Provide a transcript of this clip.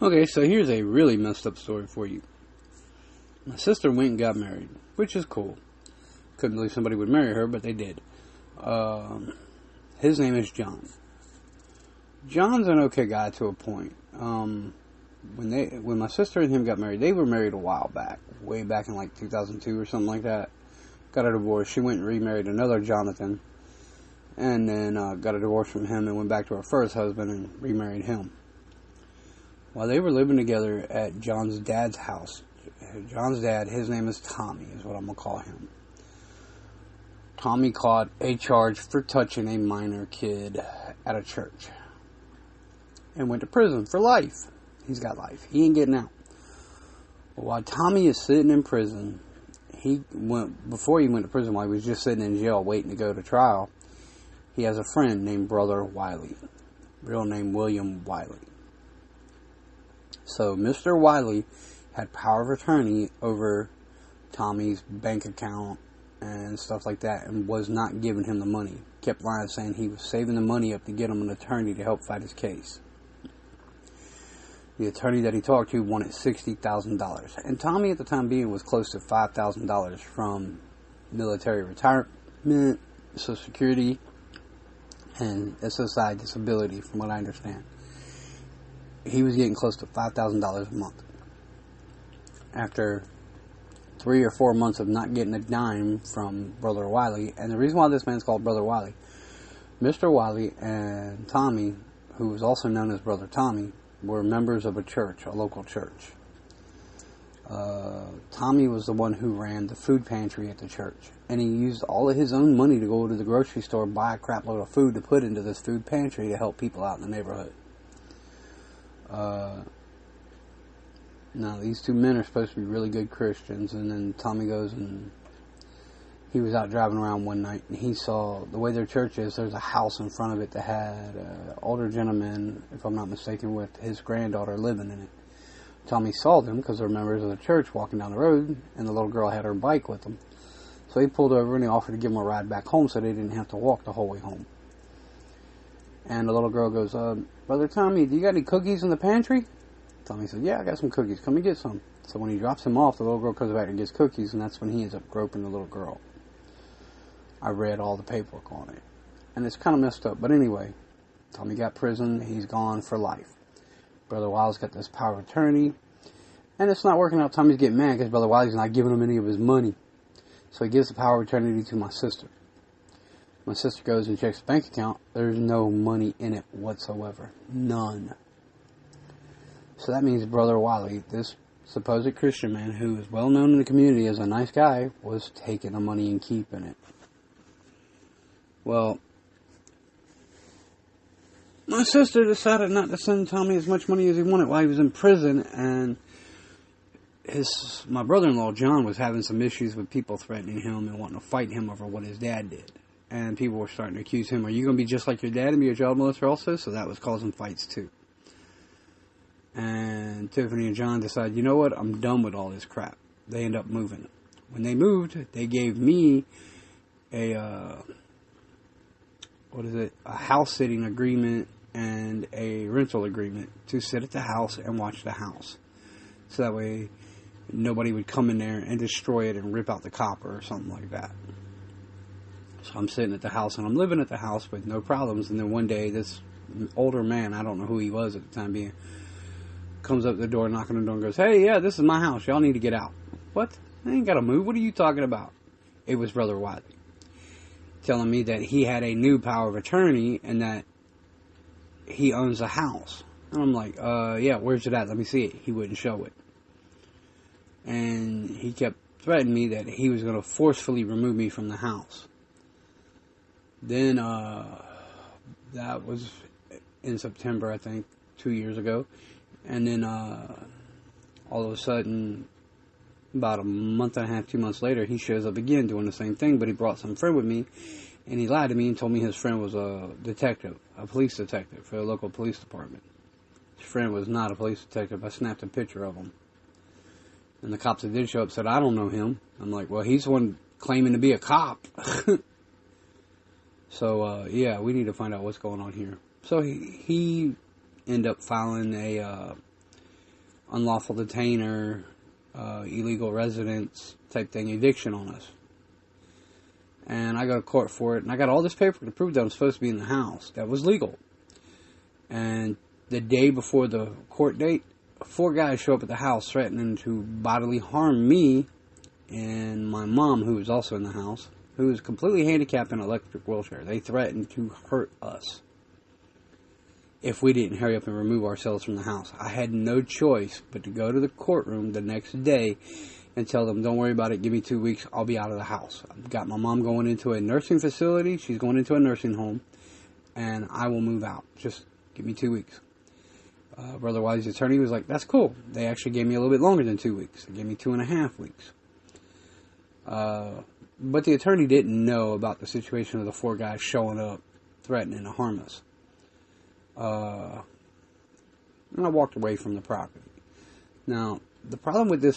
Okay, so here's a really messed up story for you. My sister went and got married, which is cool. Couldn't believe somebody would marry her, but they did. His name is John. John's an okay guy to a point. When my sister and him got married, they were married a while back, way back in like 2002 or something like that. Got a divorce. She went and remarried another Jonathan, and then got a divorce from him and went back to her first husband and remarried him. While they were living together at John's dad's house, John's dad, his name is Tommy, is what I'm going to call him. Tommy caught a charge for touching a minor kid at a church and went to prison for life. He's got life. He ain't getting out. But while Tommy is sitting in prison, before he went to prison, while he was just sitting in jail waiting to go to trial, he has a friend named Brother Wiley, real name William Wiley. So Mr. Wiley had power of attorney over Tommy's bank account and stuff like that, and was not giving him the money. Kept lying, saying he was saving the money up to get him an attorney to help fight his case. The attorney that he talked to wanted $60,000, and Tommy at the time being was close to $5,000 from military retirement, Social Security, and SSI disability, from what I understand. He was getting close to $5,000 a month. After 3 or 4 months of not getting a dime from Brother Wiley, and the reason why this man's called Brother Wiley, Mr. Wiley and Tommy, who was also known as Brother Tommy, were members of a church, a local church. Tommy was the one who ran the food pantry at the church, and he used all of his own money to go to the grocery store and buy a crap load of food to put into this food pantry to help people out in the neighborhood. Now, these two men are supposed to be really good Christians, and then Tommy goes and he was out driving around one night, and he saw, the way their church is, there's a house in front of it that had an older gentleman, if I'm not mistaken, with his granddaughter living in it. Tommy saw them, because they're members of the church, walking down the road, and the little girl had her bike with them. So he pulled over and he offered to give them a ride back home so they didn't have to walk the whole way home. And the little girl goes, Brother Tommy, do you got any cookies in the pantry? Tommy said, yeah, I got some cookies. Come and get some. So when he drops him off, the little girl comes back and gets cookies, and that's when he ends up groping the little girl. I read all the paperwork on it. And it's kind of messed up. But anyway, Tommy got prison. He's gone for life. Brother Wiley's got this power of attorney. And it's not working out. Tommy's getting mad because Brother Wiley's not giving him any of his money. So he gives the power of attorney to my sister. My sister goes and checks the bank account. There's no money in it whatsoever. None. So that means Brother Wiley, this supposed Christian man who is well known in the community as a nice guy, was taking the money and keeping it. Well, my sister decided not to send Tommy as much money as he wanted while he was in prison, and my brother-in-law, John, was having some issues with people threatening him and wanting to fight him over what his dad did. And people were starting to accuse him, are you going to be just like your dad and be a child molester also? So that was causing fights too. And Tiffany and John decided, you know what, I'm done with all this crap. They end up moving. When they moved, they gave me a house sitting agreement and a rental agreement to sit at the house and watch the house. So that way nobody would come in there and destroy it and rip out the copper or something like that. So I'm sitting at the house and I'm living at the house with no problems. And then one day this older man, I don't know who he was at the time being, comes up the door, knocking on the door and goes, hey, yeah, this is my house. Y'all need to get out. What? I ain't got to move. What are you talking about? It was Brother Wiley telling me that he had a new power of attorney and that he owns a house. And I'm like, yeah, where's it at? Let me see it. He wouldn't show it. And he kept threatening me that he was going to forcefully remove me from the house. Then, that was in September, I think, 2 years ago. And then, all of a sudden, about a month and a half, 2 months later, he shows up again doing the same thing, but he brought some friend with me, and he lied to me and told me his friend was a detective, a police detective for the local police department. His friend was not a police detective. I snapped a picture of him. And the cops that did show up said, I don't know him. I'm like, well, he's the one claiming to be a cop. So, yeah, we need to find out what's going on here. So he ended up filing unlawful detainer, illegal residence type thing, eviction on us. And I go to court for it, and I got all this paper to prove that I'm supposed to be in the house. That was legal. And the day before the court date, 4 guys show up at the house threatening to bodily harm me and my mom, who was also in the house, who is completely handicapped in an electric wheelchair. They threatened to hurt us if we didn't hurry up and remove ourselves from the house. I had no choice but to go to the courtroom the next day and tell them, don't worry about it, give me 2 weeks, I'll be out of the house. I've got my mom going into a nursing facility, she's going into a nursing home, and I will move out. Just give me 2 weeks. Brother Wiley's attorney was like, that's cool. They actually gave me a little bit longer than 2 weeks. They gave me 2.5 weeks. But the attorney didn't know about the situation of the 4 guys showing up, threatening to harm us. And I walked away from the property. Now, the problem with this